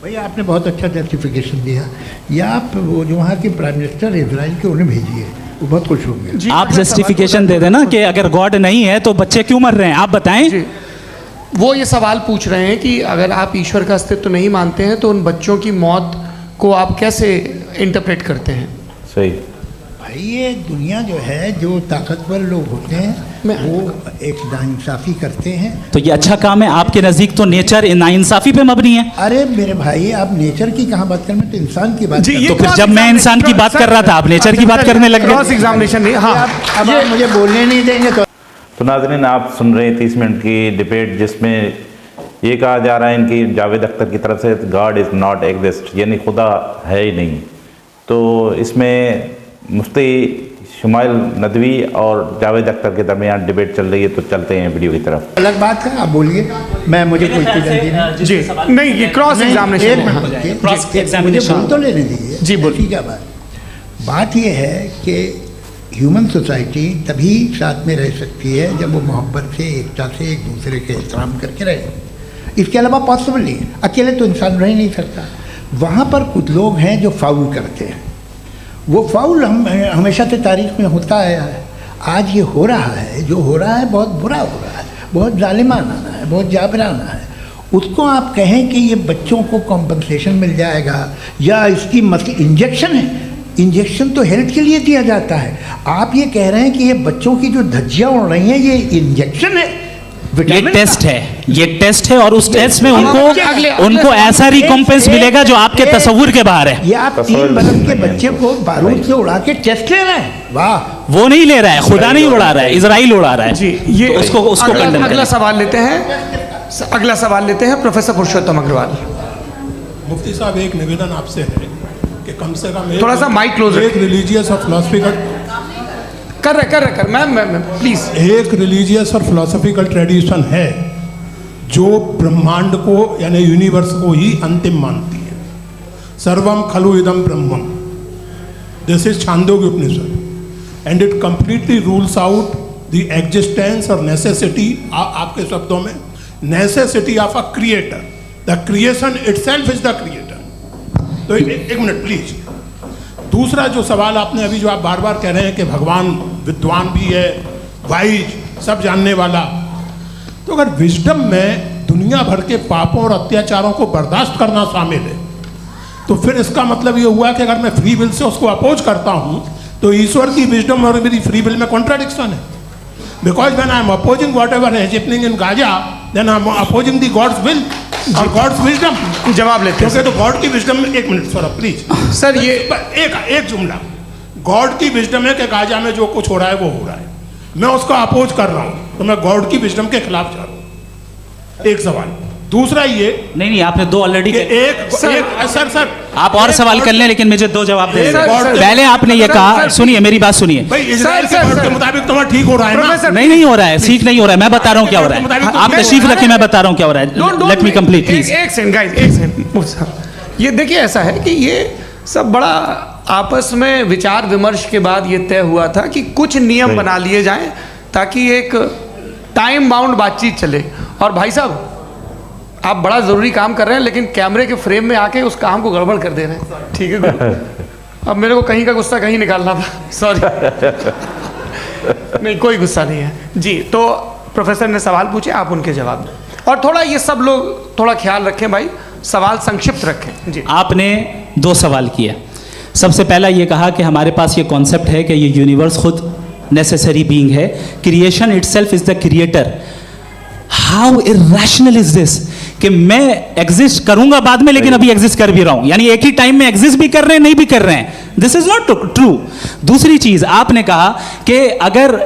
भैया आपने बहुत अच्छा जस्टिफिकेशन दिया। या आप वो जो वहाँ के प्राइम मिनिस्टर इजराइल के उन्हें भेजिए, वो बहुत खुश होंगे। आप जस्टिफिकेशन दे देना कि अगर गॉड नहीं है तो बच्चे क्यों मर रहे हैं, आप बताएं। वो ये सवाल पूछ रहे हैं कि अगर आप ईश्वर का अस्तित्व नहीं मानते हैं तो उन बच्चों की मौत को आप कैसे इंटरप्रेट करते हैं? सही भाई ये दुनिया जो है, जो ताकतवर लोग होते हैं वो एक नाइंसाफ़ी करते हैं। तो ये अच्छा काम है आपके नज़दीक, तो नेचर नाइंसाफ़ी पे मबनी है। अरे मेरे भाई, आप नेचर की कहाँ बात कर रहे हैं, तो इंसान की बात कर रहे हैं। तो फिर जब मैं इंसान की बात कर रहा था आप नेचर की बात करने लग गए। क्रॉस एग्जामिनेशन नहीं। हाँ, अब आप मुझे बोलने नहीं देंगे तो नाज़रीन, आप सुन रहे हैं 30 मिनट की डिबेट, जिसमें ये कहा जा रहा है इनकी जावेद अख्तर की तरफ से गॉड इज़ नॉट एग्जिस्ट, यानी खुदा है ही नहीं। तो इसमें मुफ्ती शुमाइल नदवी और जावेद अख्तर के दरमियान डिबेट चल रही है, तो चलते हैं वीडियो की तरफ। अलग बात है, आप बोलिए, मैं मुझे कोई चीज़ नहीं। जी नहीं, ये क्रॉस एग्जामिनेशन मुझे बोल तो लेने दीजिए। जी बोलिए। क्या बात ये है कि ह्यूमन सोसाइटी तभी साथ में रह सकती है जब वो मोहब्बत से, एकता से, एक दूसरे के एहतराम करके रहे। इसके अलावा पॉसिबल नहीं है, अकेले तो इंसान रह नहीं सकता। वहाँ पर कुछ लोग हैं जो फाउल करते हैं। वो फाउल हमेशा से तारीख में होता आया है। आज ये हो रहा है, जो हो रहा है बहुत बुरा हो रहा है, बहुत जालिमाना है, बहुत जाबराना है। उसको आप कहें कि ये बच्चों को कॉम्पनसेशन मिल जाएगा या इसकी इंजेक्शन है, इंजेक्शन तो हेल्थ के लिए दिया जाता है। आप ये कह रहे हैं कि ये बच्चों की जो धज्जियाँ उड़ रही हैं ये इंजेक्शन है, ये टेस्ट है, ये टेस्ट है, और उस टेस्ट में उनको ऐसा रिकॉम्पेंस मिलेगा जो आपके तस्वुर के बाहर है। ये आप 3 बरस के बच्चे को बारूद से उड़ा के टेस्ट ले रहे हैं। वाह, वो नहीं ले रहा है, खुदा नहीं उड़ा रहा है, इजराइल उड़ा रहा है। जी, ये तो उसको अगला सवाल लेते हैं। अगला सवाल लेते हैं प्रोफेसर पुरुषोत्तम अग्रवाल। मुफ्ती साहब, एक निवेदन आपसे है कि कम से कम थोड़ा सा माइक क्लोज, एक रिलीजियस और फिलॉसफिकल कर मैम प्लीज। एक रिलीजियस और फिलोसफिकल ट्रेडिशन है जो ब्रह्मांड को यानी यूनिवर्स को ही अंतिम मानती है। सर्वम खलु इदम ब्रह्मम, this is Chandogya Upanishad, and it completely rules out the existence और नेसेसिटी, आपके शब्दों में necessity of a creator. The creation itself is the creator. तो एक मिनट प्लीज। दूसरा जो सवाल आपने अभी, जो आप बार बार कह रहे हैं कि भगवान विद्वान भी है, वाइज, सब जानने वाला, तो अगर विजडम में दुनिया भर के पापों और अत्याचारों को बर्दाश्त करना शामिल है, तो फिर इसका मतलब ये हुआ कि अगर मैं फ्री विल से उसको अपोज करता हूँ तो ईश्वर की विजडम और मेरी फ्री विल में कॉन्ट्राडिक्शन है। Because when I am opposing whatever है happening in Gaza, then I am opposing the God's will और गॉड्स विजडम। जवाब लेते हैं तो गॉड की विजडम में, एक मिनट सर प्लीज सर, ये एक जुमला, गॉड की विजडम है कि गाजा में जो कुछ हो रहा है वो हो रहा है, मैं उसका अपोज कर रहा हूं, तो मैं गॉड की विजडम के खिलाफ जा रहा हूं। एक सवाल। दूसरा ये नहीं, आपने 2 ऑलरेडी। सर आप और सवाल कर लें, लेकिन मुझे 2 जवाब दे। पहले आपने ये कहा, सुनिए मेरी बात सुनिए। इजराइल के गॉड के मुताबिक तुम्हारा ठीक हो रहा है ना? नहीं हो रहा है, ठीक नहीं हो रहा है। मैं बता रहा हूँ क्या हो रहा है, आप तशरीफ रखें, मैं बता रहा हूँ क्या हो रहा है। Let me complete please. एक सेकंड गाइस, एक सेकंड। ये देखिए, ऐसा है कि ये सब बड़ा आपस में विचार विमर्श के बाद ये तय हुआ था कि कुछ नियम बना लिए जाएं ताकि एक टाइम बाउंड बातचीत चले। और भाई साहब, आप बड़ा ज़रूरी काम कर रहे हैं, लेकिन कैमरे के फ्रेम में आके उस काम को गड़बड़ कर दे रहे हैं। ठीक है गुरु, अब मेरे को कहीं का गुस्सा कहीं निकालना था, सॉरी। नहीं, कोई गुस्सा नहीं है जी। तो प्रोफेसर ने सवाल पूछे, आप उनके जवाब दें, और थोड़ा ये सब लोग थोड़ा ख्याल रखें भाई, सवाल संक्षिप्त रखें जी। आपने 2 सवाल किए। सबसे पहला ये कहा कि हमारे पास ये कॉन्सेप्ट है कि ये यूनिवर्स खुद नेसेसरी बीइंग है, creation itself is the creator. How irrational is this कि मैं एग्जिस्ट करूंगा बाद में, लेकिन अभी एग्जिस्ट कर भी रहा हूं, यानी एक ही टाइम में एग्जिस्ट भी कर रहे हैं, नहीं भी कर रहे हैं। This is not true. दूसरी चीज आपने कहा कि अगर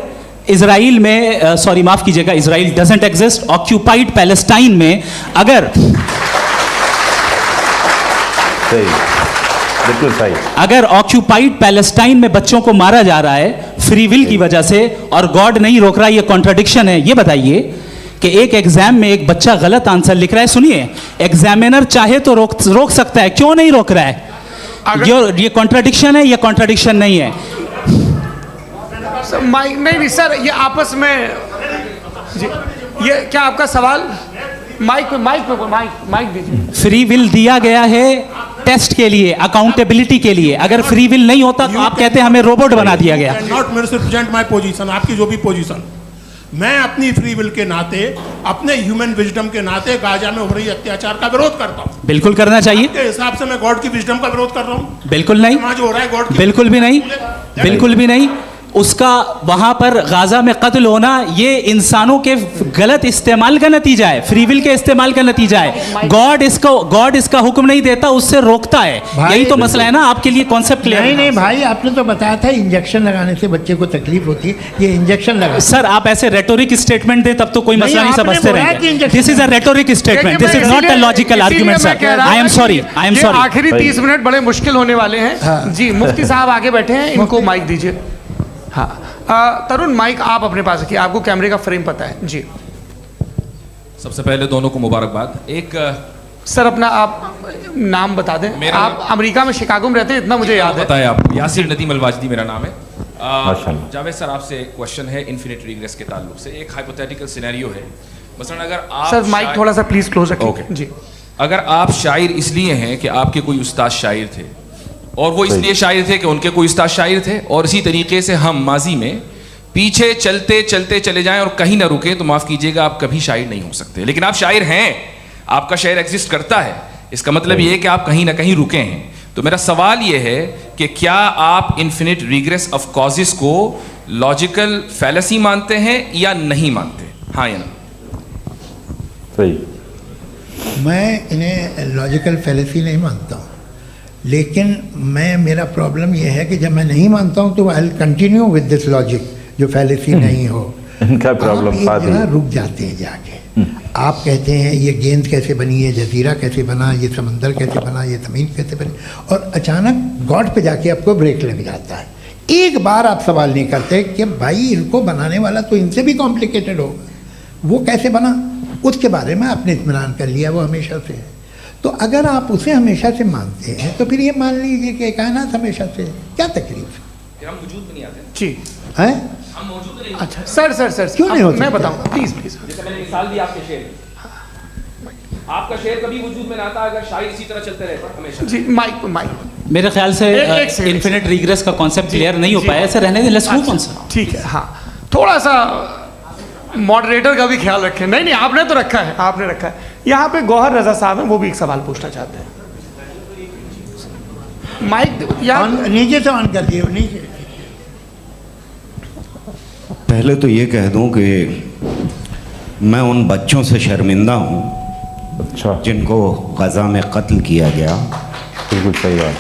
इजराइल में, सॉरी माफ कीजिएगा, Israel doesn't exist, occupied Palestine में अगर बिल्कुल सही, अगर ऑक्यूपाइड पैलेस्टाइन में बच्चों को मारा जा रहा है फ्री विल की वजह से और गॉड नहीं रोक रहा, ये कॉन्ट्राडिक्शन है। ये बताइए कि एक एग्जाम में एक बच्चा गलत आंसर लिख रहा है, सुनिए, एग्जामिनर चाहे तो रोक सकता है, क्यों नहीं रोक रहा है? ये कॉन्ट्राडिक्शन है, ये कॉन्ट्राडिक्शन नहीं है। नहीं सर, ये आपस में जी, ये क्या आपका सवाल? माइक दीजिए। फ्री विल दिया गया है टेस्ट के लिए, अकाउंटेबिलिटी के लिए। अगर फ्री विल नहीं होता तो आप कहते हैं हमें रोबोट बना दिया गया। नॉट मिसरिप्रेजेंट माय पोजीशन, आपकी जो भी पोजीशन, मैं अपनी फ्री विल के नाते, अपने ह्यूमन विजडम के नाते गाजा में हो रही अत्याचार का विरोध करता हूँ। बिल्कुल करना चाहिए। के हिसाब से मैं गॉड की विजडम का विरोध कर रहा हूँ? बिल्कुल नहीं, जो हो रहा है गॉड की, बिल्कुल भी नहीं, बिल्कुल भी नहीं। उसका वहां पर गाजा में कत्ल होना ये इंसानों के गलत इस्तेमाल का नतीजा है, फ्री विल के इस्तेमाल का नतीजा है। गॉड इसका हुक्म नहीं देता, उससे रोकता है। यही तो मसला है ना, आपके लिए कॉन्सेप्ट क्लियर नहीं नहीं भाई, आपने तो बताया था इंजेक्शन लगाने से बच्चे को तकलीफ होती है, ये इंजेक्शन लगा। सर आप ऐसे रेटोरिक स्टेटमेंट दें तब तो कोई मसला नहीं समझते रहेंगे। This is a rhetoric statement, this is not a logical argument sir. I am sorry, I am sorry. आखिरी 30 मिनट बड़े मुश्किल होने वाले हैं। जी मुफ्ती साहब आगे बैठे हैं, इनको माइक दीजिए। हाँ तरुण, माइक आप अपने पास रखिए, आपको कैमरे का फ्रेम पता है जी। सबसे पहले दोनों को मुबारकबाद। एक सर अपना आप नाम बता दें। आप अमेरिका में शिकागो में रहते हैं, इतना मुझे याद है। पता है आपको, यासिर नदीम अलवाजदी मेरा नाम है। माशाल्लाह। जावेद सर आपसे एक क्वेश्चन है इन्फिनिट रिग्रेस के ताल्लुक से। एक हाइपोथेटिकल सिनेरियो है, मसलन अगर आप सर माइक थोड़ा सा प्लीज क्लोज रखिए। ओके जी। अगर आप शायर इसलिए हैं कि आपके कोई उस्ताद शायर थे, और वो इसलिए शायर थे कि उनके कोई उस्ताद शायर थे, और इसी तरीके से हम माजी में पीछे चलते चलते चले जाएं और कहीं ना रुके, तो माफ़ कीजिएगा आप कभी शायर नहीं हो सकते। लेकिन आप शायर हैं, आपका शायर एग्जिस्ट करता है, इसका मतलब ये है कि आप कहीं ना कहीं रुके हैं। तो मेरा सवाल ये है कि क्या आप इन्फिनिट रिग्रेस ऑफ कॉजेस को लॉजिकल फैलेसी मानते हैं या नहीं मानते? हाँ या ना? सही। मैं इन्हें लॉजिकल फैलेसी नहीं मानता हूँ, लेकिन मेरा प्रॉब्लम यह है कि जब मैं नहीं मानता हूँ तो I will continue with this logic जो फैलेसी नहीं हो। इनका प्रॉब्लम आप एक जगह रुक जाते हैं जाके, आप कहते हैं ये गेंद कैसे बनी, ये जजीरा कैसे बना, ये समंदर कैसे बना, ये ज़मीन कैसे बनी, और अचानक गॉड पे जाके आपको ब्रेक लग जाता है। एक बार आप सवाल नहीं करते कि भाई इनको बनाने वाला तो इनसे भी कॉम्प्लिकेटेड होगा, वो कैसे बना, उसके बारे में आपने इत्मीनान कर लिया, वो हमेशा से है। तो अगर आप उसे हमेशा से मानते हैं तो फिर ये मान लीजिए कि कायनात हमेशा से है, क्या तकलीफ हम वजूद में नहीं आते जी है? हम मौजूद नहीं। अच्छा सर क्यों नहीं हो मैं सकता? बताऊँ प्लीज प्लीज। जैसे मैंने मिसाल दी आपके शेर, आपका शेर कभी वजूद में ना आता अगर शायर इसी तरह चलते रहे हमेशा। जी माइक मेरे ख्याल से एक सेकंड। इन्फिनिट रिग्रेस का कॉन्सेप्ट क्लियर नहीं हो पाया, ऐसे रहने दें, लेट्स मूव ऑन सर। ठीक है। हाँ थोड़ा सा मॉडरेटर का भी ख्याल रखें। नहीं आपने तो रखा है, आपने रखा है। यहाँ पे गौहर रजा साहब हैं, वो भी एक सवाल पूछना चाहते हैं। माइक यहाँ नीचे से ऑन कर दिए, नीचे। पहले तो ये कह दूं कि मैं उन बच्चों से शर्मिंदा हूँ अच्छा, जिनको गज़ा में कत्ल किया गया, बिल्कुल सही बात।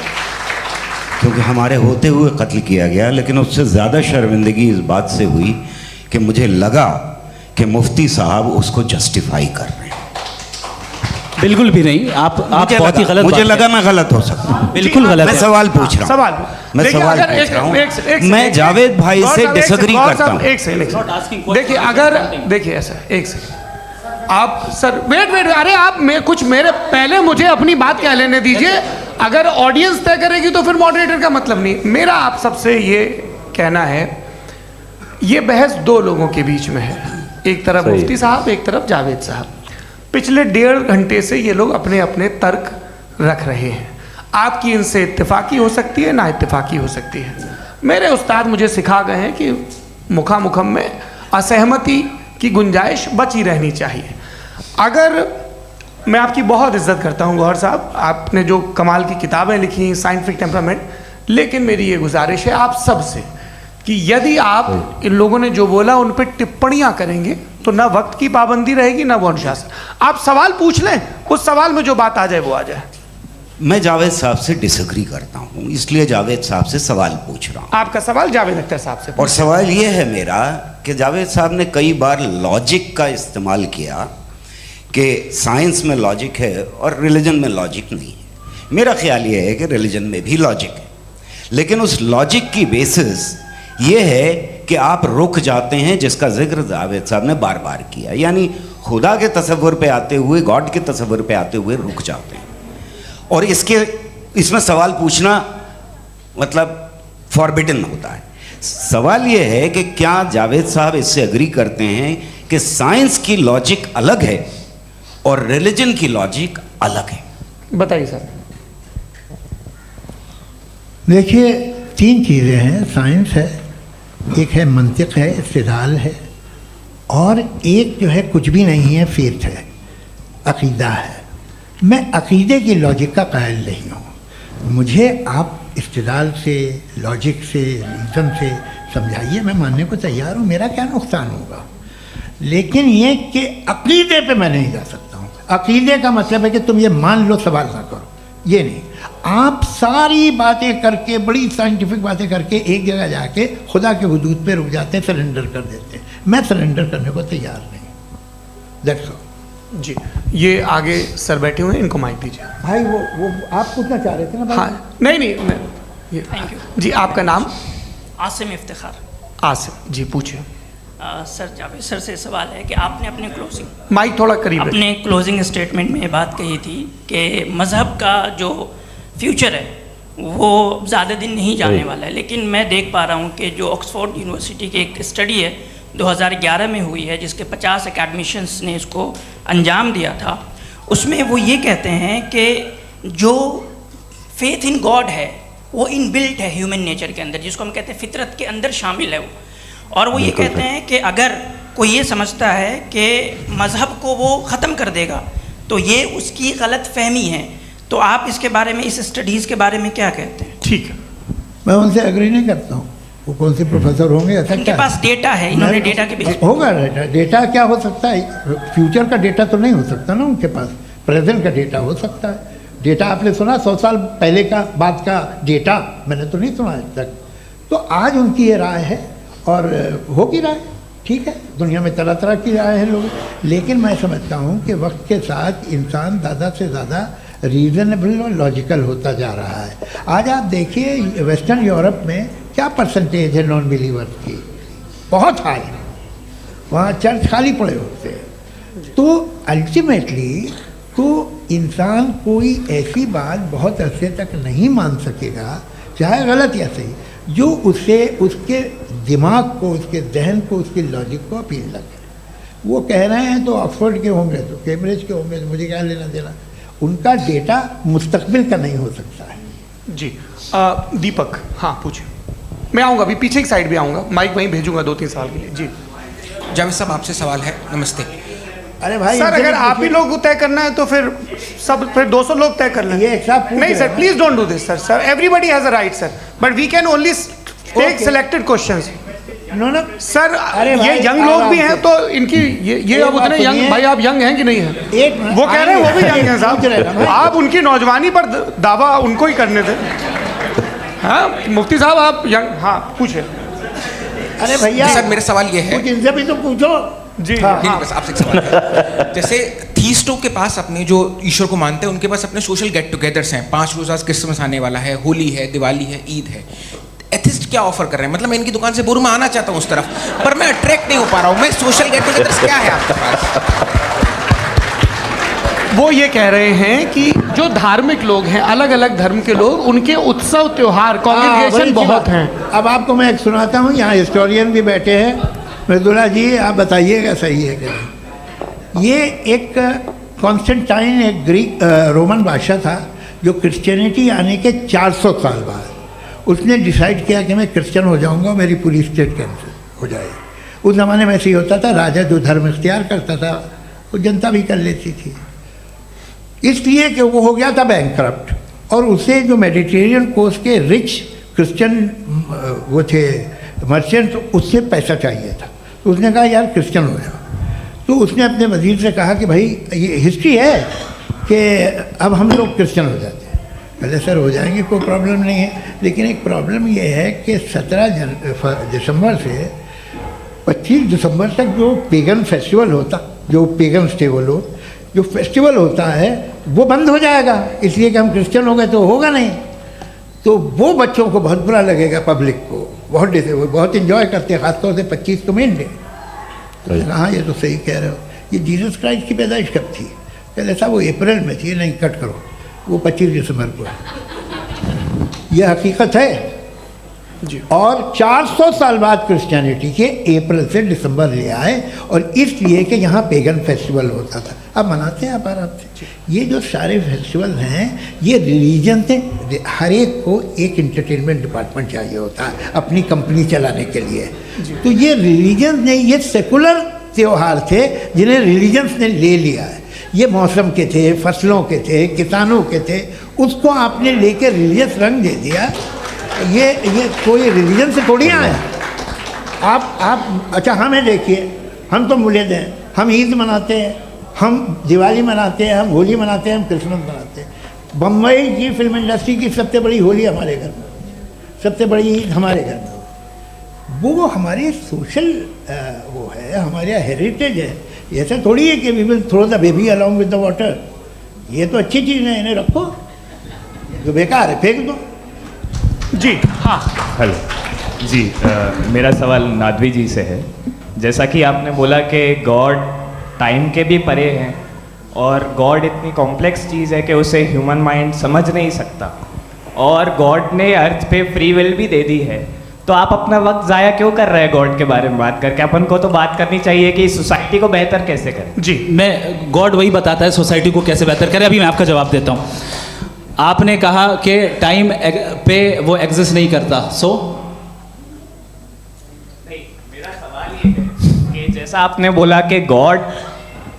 क्योंकि हमारे होते हुए कत्ल किया गया। लेकिन उससे ज़्यादा शर्मिंदगी इस बात से हुई कि मुझे लगा कि मुफ्ती साहब उसको जस्टिफाई कर रहे हैं। बिल्कुल भी नहीं, आप बहुत ही गलत मुझे बात लगा मैं गलत हो सकता हूँ। बिल्कुल गलत मैं है। सवाल पूछ रहा हूँ, सवाल मैं देखिए, सवाल अगर पूछ रहा हूँ। एक मैं जावेद भाई से डिसएग्री करता हूँ। एक सेकंड देखिए, अगर देखिए ऐसा एक सेकंड आप सर वेट अरे आप कुछ मेरे पहले मुझे अपनी बात कह लेने दीजिए। अगर ऑडियंस तय करेगी तो फिर मॉडरेटर का मतलब नहीं। मेरा आप सबसे ये कहना है, ये बहस दो लोगों के बीच में है, एक तरफ सही। मुफ्ती साहब, एक तरफ जावेद साहब। पिछले 1.5 घंटे से ये लोग अपने अपने तर्क रख रहे हैं। आपकी इनसे इत्तेफाकी हो सकती है, ना इत्तेफाकी हो सकती है। मेरे उस्ताद मुझे सिखा गए हैं कि मुखामुखम में असहमति की गुंजाइश बची रहनी चाहिए। अगर मैं आपकी बहुत इज्जत करता हूँ गौहर साहब, आपने जो कमाल की किताबें लिखी, साइंटिफिक टेम्परामेंट, लेकिन मेरी ये गुजारिश है आप सब से कि यदि आप इन लोगों ने जो बोला उन पर टिप्पणियां करेंगे तो ना वक्त की पाबंदी रहेगी, ना वो अनुशासन। आप सवाल पूछ लें, उस सवाल में जो बात आ जाए वो आ जाए। मैं जावेद साहब से डिसएग्री करता हूँ, इसलिए जावेद साहब से सवाल पूछ रहा हूँ। आपका सवाल जावेद अख्तर साहब से। और सवाल ये है मेरा कि जावेद साहब ने कई बार लॉजिक का इस्तेमाल किया कि साइंस में लॉजिक है और रिलीजन में लॉजिक नहीं है। मेरा ख्याल ये है कि रिलीजन में भी लॉजिक है, लेकिन उस लॉजिक की बेसिस ये है कि आप रुक जाते हैं, जिसका जिक्र जावेद साहब ने बार बार किया, यानी खुदा के तसव्वुर पे आते हुए, गॉड के तसव्वुर पे आते हुए रुक जाते हैं। और इसमें सवाल पूछना मतलब फॉरबिडन होता है। सवाल ये है कि क्या जावेद साहब इससे एग्री करते हैं कि साइंस की लॉजिक अलग है और रिलीजन की लॉजिक अलग है। बताइए सर। देखिए, तीन चीज़ें हैं, साइंस है, एक है मंतिक है, इस्तिदलाल है, और एक जो है कुछ भी नहीं है, फेथ है, अकीदा है। मैं अकीदे की लॉजिक का कायल नहीं हूँ। मुझे आप इस्तिदलाल से, लॉजिक से, रीज़न से समझाइए, मैं मानने को तैयार हूँ, मेरा क्या नुकसान होगा। लेकिन ये कि अकीदे पे मैं नहीं जा सकता हूँ। अकीदे का मतलब है कि तुम ये मान लो, सवाल ना करो, ये नहीं। आप सारी बातें करके, बड़ी साइंटिफिक बातें करके एक जगह जाके खुदा के हुदूद पे रुक जाते हैं, सरेंडर कर देते हैं। मैं सरेंडर करने को तैयार नहीं। That's all. जी, ये आगे सर बैठे हुए हैं, इनको माइक दीजिए। भाई वो आप पूछना चाह रहे थे ना भाई? हाँ, नहीं थैंक यू जी, आपका नाम? आसिम इफ्तिखार। आसिम जी, पूछिए। सर, जावेद सर से सवाल है कि आपने अपने क्लोजिंग माइक थोड़ा करीब रखिए। अपने क्लोजिंग स्टेटमेंट में ये बात कही थी कि मज़हब का जो फ्यूचर है वो ज़्यादा दिन नहीं जाने वाला है, लेकिन मैं देख पा रहा हूँ कि जो ऑक्सफोर्ड यूनिवर्सिटी की एक स्टडी है 2011 में हुई है, जिसके 50 एकेडमिशियंस ने इसको अंजाम दिया था, उसमें वो ये कहते हैं कि जो फेथ इन गॉड है वो इनबिल्ट है ह्यूमन नेचर के अंदर, जिसको हम कहते हैं फितरत के अंदर शामिल है वो। और वो ये कहते हैं कि अगर कोई ये समझता है कि मज़हब को वो ख़त्म कर देगा तो ये उसकी गलत फहमी है। तो आप इसके बारे में, इस स्टडीज़ के बारे में क्या कहते हैं? ठीक है, मैं उनसे एग्री नहीं करता हूँ। वो कौन से प्रोफेसर होंगे? ऐसा उनके क्या पास डेटा है, इन्होंने डेटा के बेस होगा। डेटा क्या हो सकता है? फ्यूचर का डेटा तो नहीं हो सकता ना उनके पास, प्रेजेंट का डेटा हो सकता है। डेटा आपने सुना 100 साल पहले का बाद का डेटा? मैंने तो नहीं सुना आज तक। तो आज उनकी ये राय है और हो की राय, ठीक है। दुनिया में तरह तरह की राय है लोग, लेकिन मैं समझता हूँ कि वक्त के साथ इंसान ज़्यादा से ज़्यादा रीज़नेबल और लॉजिकल होता जा रहा है। आज आप देखिए वेस्टर्न यूरोप में क्या परसेंटेज है नॉन बिलीवर्स की, बहुत हाई है। वहाँ चर्च खाली पड़े होते हैं। तो अल्टीमेटली तो इंसान कोई ऐसी बात बहुत अरसे तक नहीं मान सकेगा, चाहे गलत या सही, जो उसे, उसके दिमाग को, उसके जहन को, उसकी लॉजिक को अपील लगे। वो कह रहे हैं तो ऑक्सफोर्ड के होंगे, तो कैम्ब्रिज के होंगे, तो मुझे क्या लेना देना। उनका डेटा मुस्तकबिल का नहीं हो सकता है। जी, दीपक, हाँ पूछिए। मैं आऊँगा, अभी पीछे की साइड भी आऊँगा, माइक वहीं भेजूंगा 2-3 साल के लिए। जी जावेद साहब, आपसे सवाल है। नमस्ते। अरे भाई सर, अगर आप ही लोग को तय करना है तो फिर 200 लोग तय कर लें। ये एक साहब पूछ नहीं रहे सर, हैं। Please don't do this sir. Sir, everybody has a right sir, but we can only take selected questions. No sir, अरे ये भाई, यंग लोग भी हैं तो इनकी ये अब बात उतने यंग, सुनिए। भाई आप यंग हैं कि नहीं हैं? एक मिनट, वो कह रहे हैं वो भी यंग हैं पूछ रहे हैं ना साहब। भाई। आप उनकी नौजवानी पर दावा उनको ही करने थे। हाँ मुफ्ती साहब, आप यंग, हाँ पूछे। अरे भैया सर, मेरा सवाल ये है। कुछ इनसे भी तो पूछो। जी हाँ। नहीं, बस आपसे एक सवाल है। जैसे थीस्टों के पास, अपने जो ईश्वर को मानते हैं, उनके पास अपने सोशल गेट टुगेदर्स हैं। 5 रोज़ आज क्रिसमस आने वाला है, होली है, दिवाली है, ईद है। एथिस्ट क्या ऑफर कर रहे हैं? मतलब मैं इनकी दुकान से बोरूँ, मैं आना चाहता हूँ उस तरफ, पर मैं अट्रैक्ट नहीं हो पा रहा हूँ। मैं सोशल गेट टुगेदर्स क्या है आपके पास? वो ये कह रहे हैं कि जो धार्मिक लोग हैं, अलग अलग धर्म के लोग, उनके उत्सव त्योहार, कॉन्ग्रीगेशन बहुत हैं। अब आपको मैं एक सुनाता हूँ, यहाँ हिस्टोरियन भी बैठे हैं। मृदुला जी, आप बताइएगा सही है कि नहीं। ये एक कॉन्स्टेंटाइन, एक ग्रीक रोमन बादशाह था, जो क्रिश्चियनिटी आने के 400 साल बाद उसने डिसाइड किया कि मैं क्रिश्चियन हो जाऊंगा, मेरी पूरी स्टेट कैंसिल हो जाएगी। उस ज़माने में ऐसे ही होता था, राजा जो धर्म इख्तियार करता था वो जनता भी कर लेती थी, इसलिए कि वो हो गया था बैंकरप्ट। और उसे जो मेडिटेरियन कोस्ट के रिच क्रिश्चियन वो थे मर्चेंट, उससे पैसा चाहिए था। तो उसने कहा यार क्रिश्चियन हो जाओ। तो उसने अपने वजीर से कहा कि भाई ये हिस्ट्री है कि अब हम लोग क्रिश्चियन हो जाते हैं। पहले सर हो जाएंगे, कोई प्रॉब्लम नहीं है, लेकिन एक प्रॉब्लम ये है कि 17 दिसंबर से 25 दिसंबर तक जो पेगन फेस्टिवल होता, जो पेगन थे वो लोग, जो फेस्टिवल होता है वो बंद हो जाएगा, इसलिए कि हम क्रिश्चियन हो गए तो होगा नहीं। तो वो बच्चों को बहुत बुरा लगेगा, पब्लिक को बहुत इन्जॉय करते हैं, खासतौर से 25 को मेन डे। हाँ ये तो सही कह रहे हो। ये जीसस क्राइस्ट की पैदाइश कब थी? पहले साहब वो अप्रैल में थी। नहीं, कट करो, वो 25 दिसंबर को है। ये हकीकत है। जी। और 400 साल बाद क्रिश्चियनिटी के अप्रैल से दिसंबर ले आए, और इसलिए कि यहाँ पेगन फेस्टिवल होता था। अब मनाते हैं आप आराम से। ये जो सारे फेस्टिवल हैं ये रिलीजन से, हर एक को एक इंटरटेनमेंट डिपार्टमेंट चाहिए होता है अपनी कंपनी चलाने के लिए। तो ये रिलीजन ने, ये सेकुलर त्यौहार थे जिन्हें रिलीजन्स ने ले लिया है। ये मौसम के थे, फसलों के थे, किसानों के थे, उसको आपने लेकर रिलीजियस रंग दे दिया। ये कोई रिलीजन से थोड़ी आया। आप अच्छा हमें देखिए, हम तो मुल्द हैं, हम ईद मनाते हैं, हम दिवाली मनाते हैं, हम होली मनाते हैं, हम क्रिसमस मनाते हैं। बम्बई की फिल्म इंडस्ट्री की सबसे बड़ी होली हमारे घर में, सबसे बड़ी ईद हमारे घर में। वो हमारी सोशल वो है, हमारा हेरिटेज है। ऐसा थोड़ी है कि we will throw the baby along with the water. ये तो अच्छी चीज़ है, इन्हें रखो, जो बेकार है फेंक दो। जी हाँ। हेलो जी, मेरा सवाल नादवी जी से है। जैसा कि आपने बोला कि गॉड टाइम के भी परे हैं और गॉड इतनी कॉम्प्लेक्स चीज़ है कि उसे ह्यूमन माइंड समझ नहीं सकता, और गॉड ने अर्थ पे फ्री विल भी दे दी है, तो आप अपना वक्त ज़ाया क्यों कर रहे हैं गॉड के बारे में बात करके? अपन को तो बात करनी चाहिए कि सोसाइटी को बेहतर कैसे करें। जी, मैं गॉड वही बताता है सोसाइटी को कैसे बेहतर करें। अभी मैं आपका जवाब देता हूँ। आपने कहा कि टाइम पे वो एग्जिस्ट नहीं करता, सो नहीं, मेरा सवाल ये है कि जैसा आपने बोला कि गॉड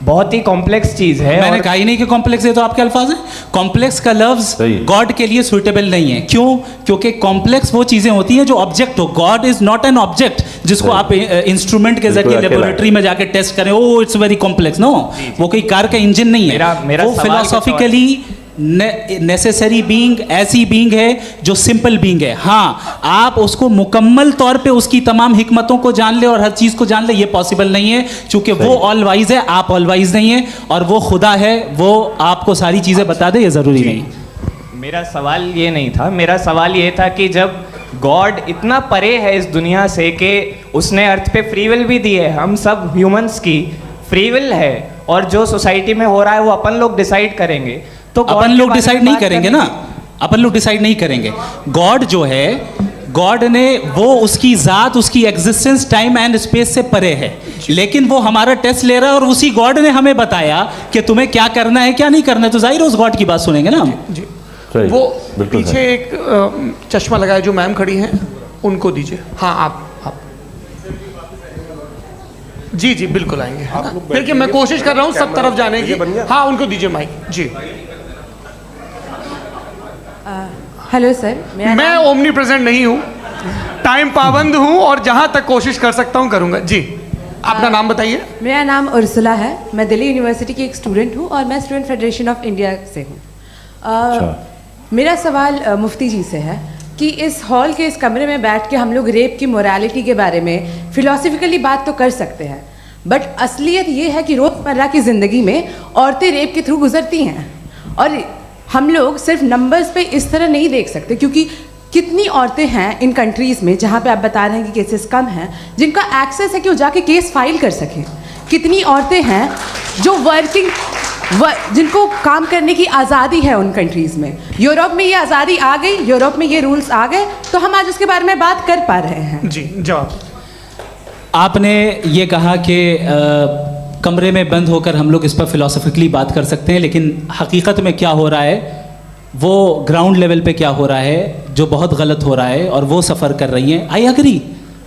बहुत ही कॉम्प्लेक्स चीज़ है। मैंने कहा ही नहीं कि कॉम्प्लेक्स है, तो आपके अल्फाज हैं। कॉम्प्लेक्स का लफ्ज सही। गॉड के लिए सुइटेबल नहीं है। क्यों? क्योंकि कॉम्प्लेक्स वो चीजें होती हैं जो ऑब्जेक्ट हो। God is not an object जिसको आप इंस्ट्रूमेंट के जरिए लेबोरेटरी में जाके टेस्ट करें, oh it's very complex. No, वो कोई कार का इंजन नहीं है। मेरा वो फिलोसॉफिकली नेसेसरी बीइंग ऐसी बीइंग है जो सिंपल बीइंग है। हाँ, आप उसको मुकम्मल तौर पे उसकी तमाम हिकमतों को जान ले और हर चीज़ को जान ले, ये पॉसिबल नहीं है, क्योंकि वो ऑल वाइज है, आप ऑल वाइज नहीं है, और वो खुदा है, वो आपको सारी चीज़ें बता दे, ये ज़रूरी नहीं। मेरा सवाल ये नहीं था, मेरा सवाल ये था कि जब गॉड इतना परे है इस दुनिया से कि उसने अर्थ पे फ्री विल भी दी है, हम सब ह्यूमंस की फ्री विल है, और जो सोसाइटी में हो रहा है वो अपन लोग डिसाइड करेंगे, तो अपन लोग डिसाइड नहीं करेंगे ना, अपन लोग डिसाइड नहीं करेंगे। गॉड जो है, गॉड ने वो उसकी ज़ात, उसकी एग्जिस्टेंस टाइम एंड स्पेस से परे है, लेकिन वो हमारा टेस्ट ले रहा है, और उसी गॉड ने हमें बताया कि तुम्हें क्या करना है क्या नहीं करना है, तो जाहिर है उस गॉड की बात सुनेंगे ना हम। जी, वो पीछे एक चश्मा लगाया जो मैम खड़ी हैं, उनको दीजिए। हाँ, आप जी जी बिल्कुल आएंगे। देखिए मैं कोशिश कर रहा हूँ सब तरफ जाने की। हाँ, उनको दीजिए माइक। जी, हेलो सर, मैं ओमनी प्रेजेंट नहीं हूँ, टाइम पाबंद हूँ, और जहाँ तक कोशिश कर सकता हूँ करूँगा। जी, अपना नाम बताइए। मेरा नाम उर्सुला है, मैं दिल्ली यूनिवर्सिटी की एक स्टूडेंट हूँ और मैं स्टूडेंट फेडरेशन ऑफ इंडिया से हूँ। मेरा सवाल मुफ्ती जी से है कि इस हॉल के इस कमरे में बैठ के हम लोग रेप की मोरालिटी के बारे में फिलोसफिकली बात तो कर सकते हैं, बट असलियत ये है कि रोज़मर्रा की ज़िंदगी में औरतें रेप के थ्रू गुजरती हैं, और हम लोग सिर्फ नंबर्स पे इस तरह नहीं देख सकते, क्योंकि कितनी औरतें हैं इन कंट्रीज़ में जहाँ पे आप बता रहे हैं कि केसेस कम हैं, जिनका एक्सेस है कि वो जाके केस फाइल कर सकें। कितनी औरतें हैं जो जिनको काम करने की आज़ादी है उन कंट्रीज़ में। यूरोप में ये आज़ादी आ गई, यूरोप में ये रूल्स आ गए, तो हम आज उसके बारे में बात कर पा रहे हैं। जी, जवाब। आपने ये कहा कि कमरे में बंद होकर हम लोग इस पर फिलोसफिकली बात कर सकते हैं, लेकिन हकीकत में क्या हो रहा है, वो ग्राउंड लेवल पे क्या हो रहा है जो बहुत गलत हो रहा है, और वो सफ़र कर रही हैं। आई एग्री,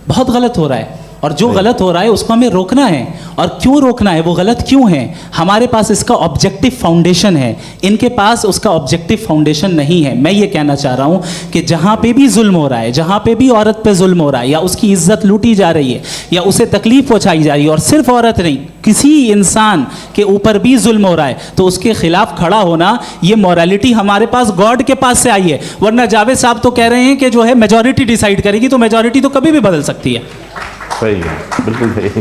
बहुत गलत हो रहा है, और जो गलत हो रहा है उसको हमें रोकना है। और क्यों रोकना है, वो गलत क्यों है? हमारे पास इसका ऑब्जेक्टिव फाउंडेशन है, इनके पास उसका ऑब्जेक्टिव फाउंडेशन नहीं है। मैं ये कहना चाह रहा हूँ कि जहाँ पे भी जुल्म हो रहा है, जहाँ पे भी औरत पे जुल्म हो रहा है, या उसकी इज्जत लूटी जा रही है, या उसे तकलीफ पहुँचाई जा रही है, और सिर्फ औरत नहीं, किसी इंसान के ऊपर भी जुल्म हो रहा है, तो उसके खिलाफ खड़ा होना, ये मॉरलिटी हमारे पास गॉड के पास से आई है। वरना जावेद साहब तो कह रहे हैं कि जो है मेजॉरिटी डिसाइड करेगी, तो मेजॉरिटी तो कभी भी बदल सकती है। सही है, बिल्कुल सही।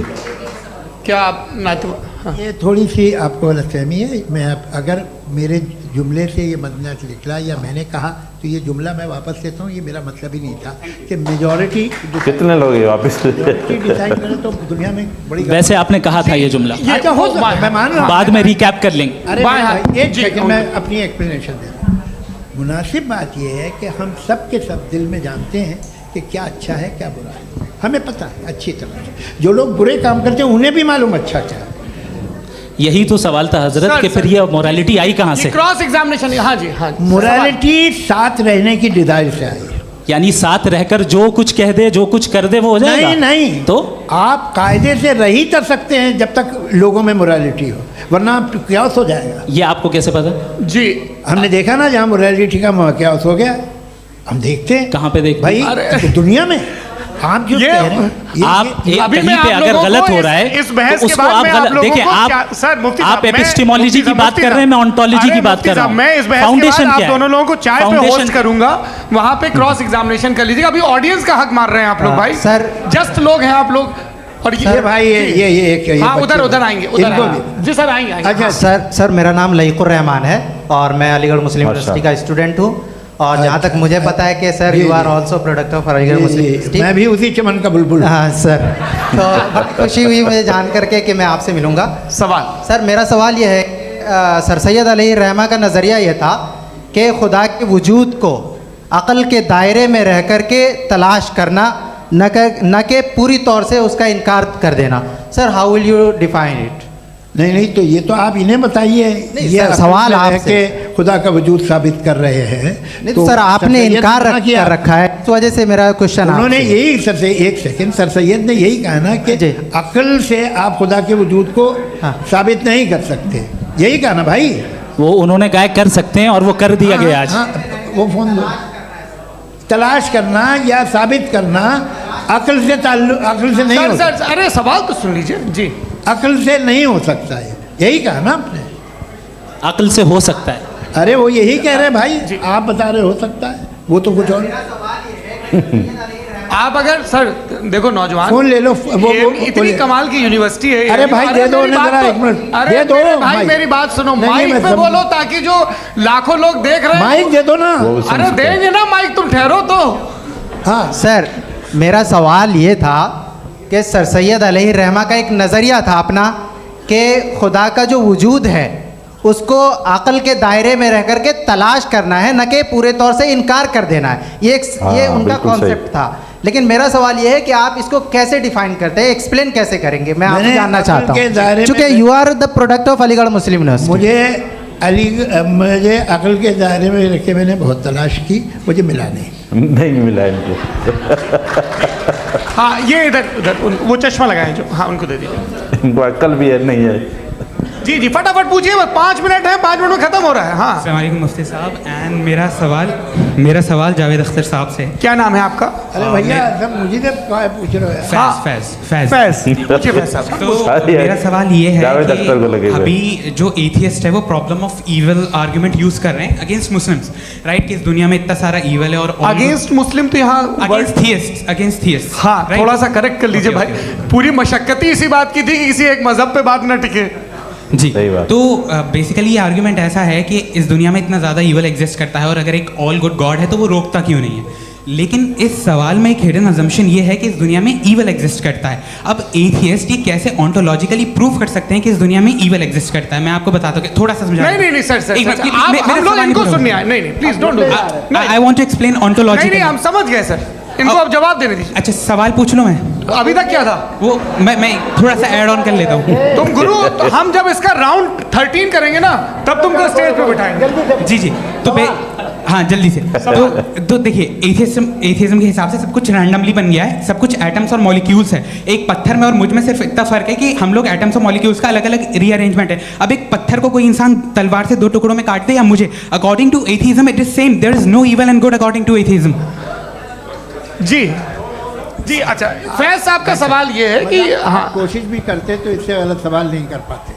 क्या आप हाँ। ये थोड़ी सी आपको गलतफहमी है। मैं अगर मेरे जुमले से ये मतलब निकला या मैंने कहा, तो ये जुमला मैं वापस लेता हूँ, ये मेरा मतलब ही नहीं था कि मेजॉरिटी कितने लोग हैं वापस डिसाइड करें तो दुनिया में बड़ी। वैसे आपने कहा था ये जुमला, अच्छा हो सकता है, मैं मान रहा हूँ, बाद में रिकैप कर लेंगे। अरे एक सेकंड, मैं अपनी एक्सप्लेनेशन दे रहा हूँ। मुनासिब बात यह है कि हम सब के सब दिल में जानते हैं कि क्या अच्छा है क्या बुरा है, हमें पता है अच्छी तरह से। जो लोग बुरे काम करते हैं उन्हें भी मालूम अच्छा क्या है। यही तो सवाल था हजरत सर, कि फिर सर, ये मोरालिटी आई कहाँ से? क्रॉस एग्जामिनेशन, हाँ जी हाँ जी। मोरालिटी साथ रहने की डिजायर से आई। यानी साथ रहकर जो कुछ कह दे जो कुछ कर दे वो हो जाएगा? नहीं नहीं, तो आप कायदे से रह ही कर सकते हैं जब तक लोगों में मोरालिटी हो, वरना क्यास हो जाएगा। ये आपको कैसे पता? जी हमने देखा ना जहाँ मोरालिटी का क्यास हो गया, हम देखते हैं। कहाँ पे देखते भाई अरे, दुनिया में आप जो ये- कह रहे हैं आप एक अभी कहीं मैं पे आप अगर लोगों गलत को हो रहा है इस बहस तो के उसको बाद आप मैं आप गलत लोगों देखिए। को आप सर मुफ्ती आप साहब, मैं- एपिस्टेमोलॉजी मुफ्ती की बात साहब, कर रहे हैं, मैं ऑन्टोलॉजी अरे की बात मुफ्ती कर रहा साहब, हूँ। मैं इस बहस के फाउंडेशन बाद क्या आप है? दोनों लोगों को चाय पे फाउंडेशन होस्ट करूंगा, वहां पे क्रॉस एग्जामिनेशन कर लीजिएगा। अभी ऑडियंस का हक मार रहे हैं आप लोग भाई, सर। जस्ट लोग हैं आप लोग। और ये भाई ये एक हाँ उधर उधर आएंगे, उधर इनको आएंगे। भी। जी सर आएंगे आएंगे। अच्छा सर मेरा नाम लईकुर रहमान है और मैं अलीगढ़ मुस्लिम यूनिवर्सिटी का स्टूडेंट हूँ। और जहाँ तक मुझे पता है कि sir ji, you are ji. Also product of Aligarh Muslim University. मैं भी उसी चमन का बुलबुल। हाँ सर, तो बड़ी खुशी हुई मुझे जान करके कि मैं आपसे मिलूंगा। सवाल सर मेरा सवाल यह है कि सर सैयद अलैहि रहमा का नज़रिया यह था कि खुदा के वजूद को अक़ल के दायरे में रह कर के तलाश करना, न कि पूरी तौर से उसका इनकार कर देना। Sir how will you define it? नहीं तो ये तो आप इन्हें बताइए। ये सर, सवाल आपसे आपसे। के खुदा का वजूद साबित कर रहे हैं। नहीं तो सर आपने सैयद इनकार ने किया। कर रखा है, इस वजह से मेरा क्वेश्चन उन्होंने यही एक सेकंड सर सैयद ने यही कहा ना कि जी। अक्ल से आप खुदा के वजूद को हाँ। साबित नहीं कर सकते, यही कहा ना भाई। वो उन्होंने कहा कर सकते हैं और वो कर दिया गया आज। हाँ, वो फोन दो। तलाश करना या साबित करना अक्ल से अक्ल से नहीं सर हो सर अरे सवाल तो सुन लीजिए जी। अक्ल से नहीं हो सकता है, यही कहा ना आपने। अक्ल से हो सकता है। अरे वो यही कह रहे हैं भाई, आप बता रहे हो सकता है, वो तो कुछ और। आप अगर सर देखो नौजवान फोन ले लो, इतनी कमाल की यूनिवर्सिटी है। अरे भाई दे दो मेरी उन्हें बात जरा तो- एक मिनट अरे दे दो मेरे भाई मेरी बात सुनो, नहीं, माइक मैं पे बोलो ताकि जो लाखों लोग देख रहे हैं माइक दे दो ना। अरे देंगे ना माइक, तुम ठहरो तो। हाँ सर मेरा सवाल ये था कि सर सैयद अलैहि रहमा का एक नज़रिया था अपना कि खुदा का जो वजूद है उसको अक़ल के दायरे में रह करके तलाश करना है, न कि पूरे तौर से इनकार कर देना है। ये उनका बिल्कुल सही। कॉन्सेप्ट था। लेकिन मेरा सवाल ये है कि आप इसको कैसे डिफाइन करते हैं, एक्सप्लेन कैसे करेंगे? मैं आपसे मैंने जानना अक़ल चाहता के दायरे हूँ, में चूँकि you are the product of Aligarh Muslim University. मुझे अक़ल के दायरे में रखे मैंने बहुत तलाश की, मुझे मिला नहीं मिला इनको। हाँ ये इधर उधर वो चश्मा लगाए जो, हाँ उनको दे दीजिए। इनको अक्ल भी है नहीं है। जी जी फटाफट पूछिए, बस 5 मिनट है, 5 मिनट में खत्म हो रहा है। हाँ अस्सलाम वालेकुम मुफ्ती साहब। एंड मेरा सवाल जावेद अख्तर साहब से। क्या नाम है आपका? अरे भैया सब मुझे तो क्या पूछ रहे हो यार? हाँ। फैज पूछिए फैज साहब। तो मेरा सवाल ये है जावेद अख्तर को कि लगेगा। अभी जो एथियस्ट है वो problem of evil argument use कर रहे हैं अगेंस्ट मुस्लिम्स, राइट? कि इस दुनिया में इतना सारा ईविल है और अगेंस्ट मुस्लिम तो यहाँ अगेंस्ट थियस्ट। हाँ थोड़ा सा करेक्ट कर लीजिए भाई, पूरी मशक्कत ही इसी बात की थी कि किसी एक मजहब पे बात न टिके। जी सही बात। तो बेसिकली ये आर्ग्यूमेंट ऐसा है कि इस दुनिया में इतना ज़्यादा ईवल एग्जिस्ट करता है और अगर एक ऑल गुड गॉड है तो वो रोकता क्यों नहीं है? लेकिन इस सवाल में एक हिडन अजम्पशन ये है कि इस दुनिया में ईवल एग्जिस्ट करता है। अब एथियस्ट ये कैसे ऑन्टोलॉजिकली प्रूव कर सकते हैं कि इस दुनिया में ईवल एग्जिस्ट करता है? मैं आपको बताता हूँ, थोड़ा सा समझा। नहीं सर हम लोग इनको सुनने आए। नहीं please don't do that. I want to explain ontologically. नहीं हम समझ गए सर, इनको अब जवाब देने दीजिए। अच्छा सवाल पूछ लो। मैं अभी तक क्या था वो मैं थोड़ा सा ऐड ऑन कर लेता हूँ। तुम गुरु, तो हम जब इसका राउंड 13 करेंगे ना तब तुमको स्टेज पे बिठाएंगे। जी तो हाँ जल्दी से। तो देखिए एथियज्म के हिसाब से सब कुछ रैंडमली बन गया है, सब कुछ एटम्स और मॉलिक्यूल्स है। एक पत्थर में और मुझ में सिर्फ इतना फर्क है कि हम लोग एटम्स और मॉलिक्यूल्स का अलग अलग रीअरेंजमेंट है। अब एक पत्थर को कोई इंसान तलवार से 2 टुकड़ों में काट दे या मुझे, according to atheism it is same. There is no evil and good according to atheism. जी अच्छा फैज साहब का सवाल ये है कि हाँ कोशिश भी करते तो इससे गलत सवाल नहीं कर पाते।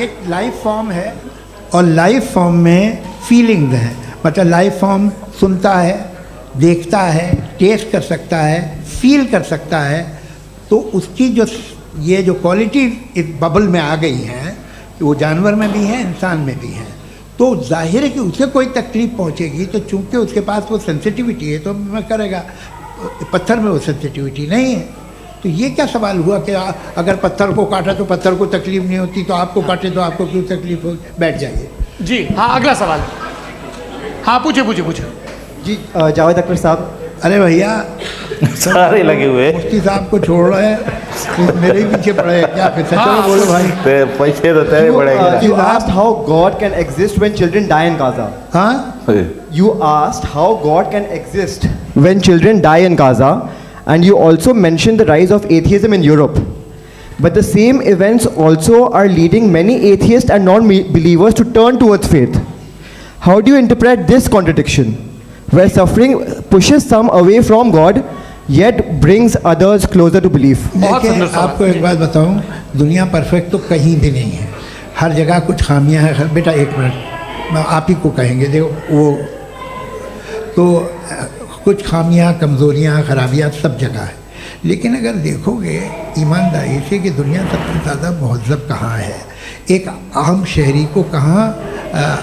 एक लाइफ फॉर्म है और लाइफ फॉर्म में फीलिंग्स हैं, मतलब लाइफ फॉर्म सुनता है, देखता है, टेस्ट कर सकता है, फील कर सकता है। तो उसकी ये जो क्वालिटी इस बबल में आ गई हैं, वो जानवर में भी है, इंसान में भी है। तो जाहिर है कि उसे कोई तकलीफ पहुंचेगी, तो चूंकि उसके पास वो सेंसिटिविटी है तो मैं करेगा। पत्थर में वो सेंसिटिविटी नहीं है। तो ये क्या सवाल हुआ कि अगर पत्थर को काटा तो पत्थर को तकलीफ नहीं होती, तो आपको काटे तो आपको क्यों तकलीफ हो? बैठ जाइए। जी हाँ अगला सवाल। हाँ पूछिए जी जावेद अख्तर साहब, अरे भैया सारे लगे हुए मुफ्ती साहब को छोड़ रहे हैं, मेरे ही पीछे पड़े हैं क्या? फिर चलो बोलो भाई। पैसे तो तय पड़ेंगे। You asked how God can exist when children die in Gaza. हाँ? You asked how God can exist when children die in Gaza, and you also mentioned the rise of atheism in Europe. But the same events also are leading many atheists and non-believers to turn towards faith. How do you interpret this contradiction, where suffering pushes some away from God, yet brings others closer to belief? देखिए, आपको एक बात बताऊं, दुनिया perfect तो कहीं भी नहीं है, हर जगह कुछ खामियां हैं। बेटा एक मिनट, मैं आप ही को कहेंगे, देखो वो तो कुछ खामियां, कमज़ोरियां, खराबियां सब जगह है। लेकिन अगर देखोगे ईमानदारी से कि दुनिया सबसे ज़्यादा महज़्ज़ब कहाँ है, एक आम शहरी को कहाँ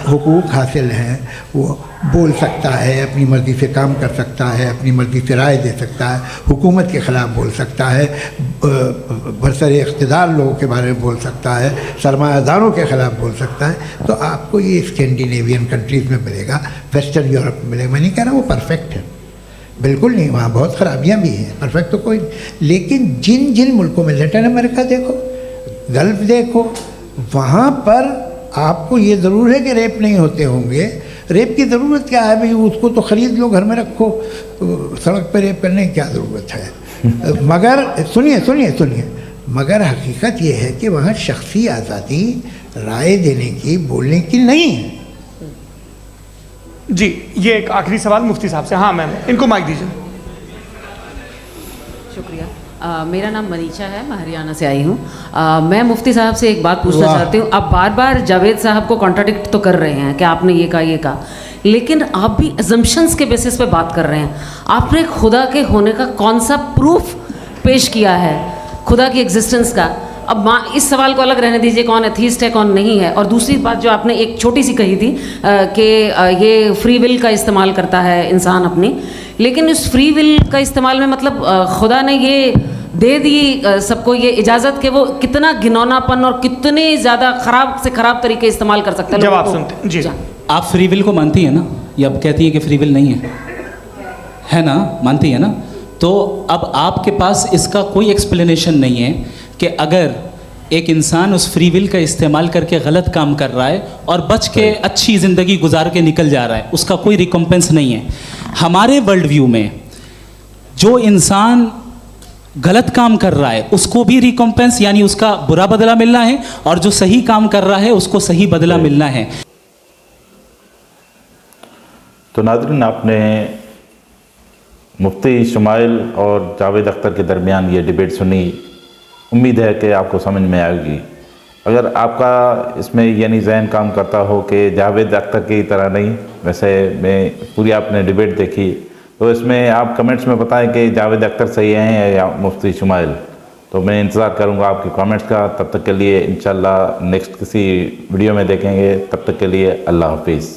हुकूक हासिल हैं, वो बोल सकता है, अपनी मर्ज़ी से काम कर सकता है, अपनी मर्ज़ी से राय दे सकता है, हुकूमत के ख़िलाफ़ बोल सकता है, बरसरे इक़्तिदार लोगों के बारे में बोल सकता है, सरमायादारों के ख़िलाफ़ बोल सकता है। तो आपको ये स्कैंडिनेवियन कंट्रीज़ में मिलेगा, वेस्टर्न यूरोप में मिलेगा। मैं नहीं कह रहा वो परफेक्ट है, बिल्कुल नहीं, वहाँ बहुत ख़राबियाँ भी हैं, परफेक्ट तो कोई। लेकिन जिन जिन मुल्कों में, लैटिन अमेरिका देखो, गल्फ़ देखो, वहाँ पर आपको ये ज़रूर है कि रेप नहीं होते होंगे। रेप की ज़रूरत क्या है भाई? उसको तो ख़रीद लो, घर में रखो, सड़क पर रेप करने की क्या ज़रूरत है? मगर सुनिए सुनिए सुनिए, मगर हकीकत ये है कि वहाँ शख्सी आज़ादी राय देने की, बोलने की नहीं है। जी, ये एक आखिरी सवाल मुफ्ती साहब से। हाँ मैम, इनको माइक दीजिए। शुक्रिया। मेरा नाम मनीषा है, मैं हरियाणा से आई हूँ। मैं मुफ्ती साहब से एक बात पूछना चाहती हूँ। आप बार बार जावेद साहब को कॉन्ट्राडिक्ट तो कर रहे हैं कि आपने ये कहा, लेकिन आप भी अजम्पशंस के बेसिस पे बात कर रहे हैं। आपने खुदा के होने का कौन सा प्रूफ पेश किया है, खुदा की एग्जिस्टेंस का? अब इस सवाल को अलग रहने दीजिए, कौन एथीस्ट है कौन नहीं है। और दूसरी बात जो आपने एक छोटी सी कही थी कि ये फ्री विल का इस्तेमाल करता है इंसान अपनी, लेकिन इस फ्री विल का इस्तेमाल में मतलब खुदा ने ये दे दी सबको ये इजाज़त कि वो कितना घिनौनापन और कितने ज़्यादा ख़राब से ख़राब तरीके इस्तेमाल कर सकता है। जवाब सुनते जी। आप फ्री विल को मानती हैं ना, या अब कहती हैं कि फ्री विल नहीं है ना? मानती है ना? तो अब आपके पास इसका कोई एक्सप्लेनेशन नहीं है कि अगर एक इंसान उस फ्री विल का इस्तेमाल करके गलत काम कर रहा है और बच के अच्छी ज़िंदगी गुजार के निकल जा रहा है, उसका कोई रिकम्पेंस नहीं है। हमारे वर्ल्ड व्यू में जो इंसान गलत काम कर रहा है उसको भी रिकम्पेंस यानी उसका बुरा बदला मिलना है, और जो सही काम कर रहा है उसको सही बदला मिलना है। तो नाज़रीन, आपने मुफ्ती शुमाइल और जावेद अख्तर के दरमियान ये डिबेट सुनी। उम्मीद है कि आपको समझ में आएगी। अगर आपका इसमें यानी जहन काम करता हो कि जावेद अख्तर की तरह नहीं, वैसे मैं पूरी आपने डिबेट देखी, तो इसमें आप कमेंट्स में बताएं कि जावेद अख्तर सही हैं या मुफ्ती शुमाइल। तो मैं इंतज़ार करूंगा आपके कमेंट्स का। तब तक के लिए इंशाल्लाह नेक्स्ट किसी वीडियो में देखेंगे। तब तक के लिए अल्लाह हाफिज़।